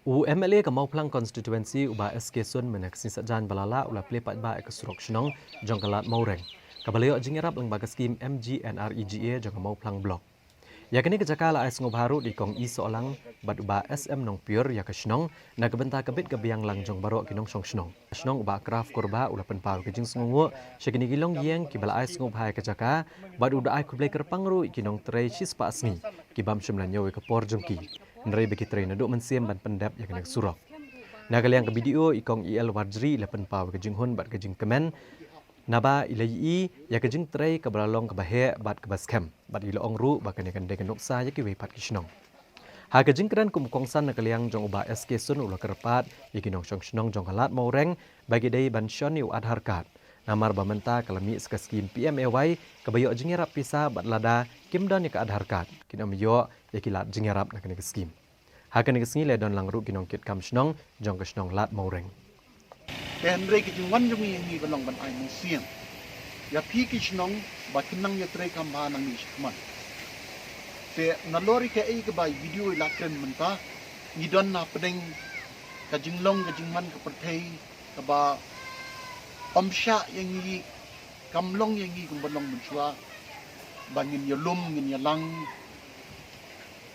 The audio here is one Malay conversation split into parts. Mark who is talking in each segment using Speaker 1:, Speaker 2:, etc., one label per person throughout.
Speaker 1: UMLA ke Mauplang Constituency uba SK Sun meneksi sajan balala ulah plepat ba ke Surok Senong jong kelat Maureng. Kabaleo jingerap lang baga skim MGNREGA jong Mauplang Blok. Ya kini kejakala ais ngobharu di kong iso lang bad uba SM nong pure ya ke Senong na kebenta kebit ke biang lang jong barok kinong song Senong. Senong uba kraf korba ulah penpau ke jing sungu syakini gilong yeng kibala ais ngobhai kejaka bad uda ai kublai kerpangru kinong trei sispa asni kibam syemlanyo ke por jongki. Nrai bagi train aduk mensiem ban pendap yang kena surok. Nagaliang ke video ikong IL Warjri lepen pau ke jinghun bat ke jing kemen. Naba ilai ya ke jing tray ke belalong ke bahe bat ke baskem. Bat ilo ongru bakan yakan deken nuksa ya ki wepat kishnong. Ha ke jing keren kumukongsan nagaliang jong uba SK Sun ulah kerepat ya kinong syong shnong jong halat Maureng bagi day ban syoni u adhar card. Namar bamenta kalami ska skim PMAY kebayo jingerap pisa bat lada kimdan ya ke adhar card. Kina miyo ya kilat jingerap nak ke skim. Hakan ke singi ledon lang ru kinong kit kam shnong jong ke shnong lat Maureng.
Speaker 2: Henry ke jingwan jong ini balong ban ai museum. Ya pi ki shnong ba kinang ya tre kam ba nang ni shman. Te nalori ke ai ke bai video lakren menta ngidon na pedeng ka jinglong ke jingman ke perthei ke ba omsha yang yi kamlong yang yi kum balong menchua bangin yolum ngin yalang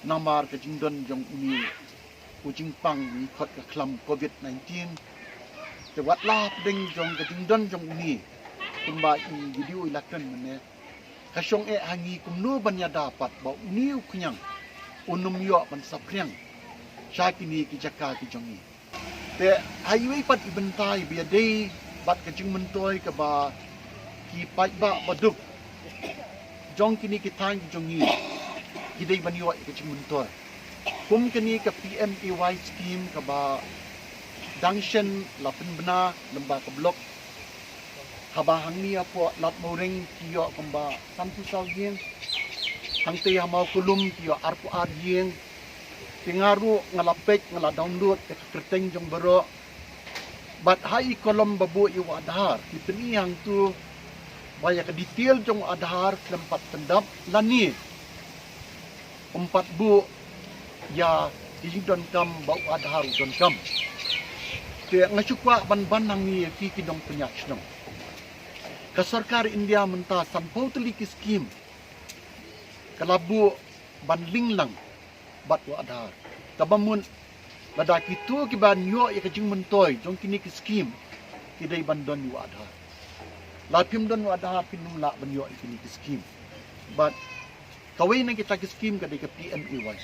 Speaker 2: namar ke jingdon jong uni ujing pang ni khot ke klam COVID-19 te wat la ding jong ke jingdon jong uni kumba i video ilakan mene kasyong e hangi kumno banya dapat ba uni uknyang unum yo ban sapryang syakini ki jaka ki jongi te highway pat ibentai bi dei bat ke jing mentoy ke ba ki pai ba baduk jong kini ki tang ki jongi hidai banyo ke cimuntor kum kini ke PMAY scheme ke ba dangshen lapen bena lemba ke blok haba hangni apo lat Maureng kiyo kemba sampu sal yeng hang te mau kulum kiyo arpu ar yeng tingaru ngalapek ngala download ke kerteng jong bero bat hai kolom babu i wadhar itni hang tu baya ke detail jong adhar lempat pendap lani 4 bu ya dijidon kam bau adhar don kam te ngachukwa ban nang ni ki kidong penyak dong ka sarkar India menta sanpau teli ki skim kalabu ban linglang bat wa adhar kabamun lada kitu ki ban yo ya kajing mentoy jong kini ki skim kidai ban don wa adhar lapim don wa adhar pinum la ban yo kini ki skim but kawai na kita kiskim kadai ke PMAY.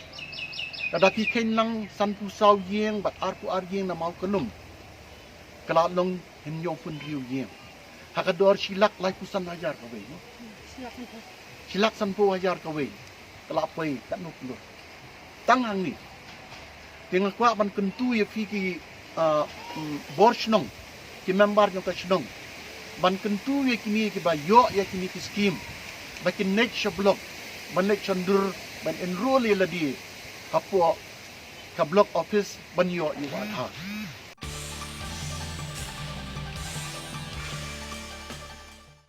Speaker 2: Kadaki kain lang sanpu saw yeng bat arpu ar yeng na mau kenum. Kalalong hinyo pun riu yeng. Hakador silak lai pusan hajar kawai. No? Silak sanpu hajar kawai. Kalapay kanuk no. Tangang ni. Tengah kwa ban kentu ya fiki borch nong. Ki member nyo ka shnong. Ban kentu ya kini ki ba yo ya kini kiskim. Bakin next block. Banek cendur ban enroll ladi kapo ka block office banyo i wadha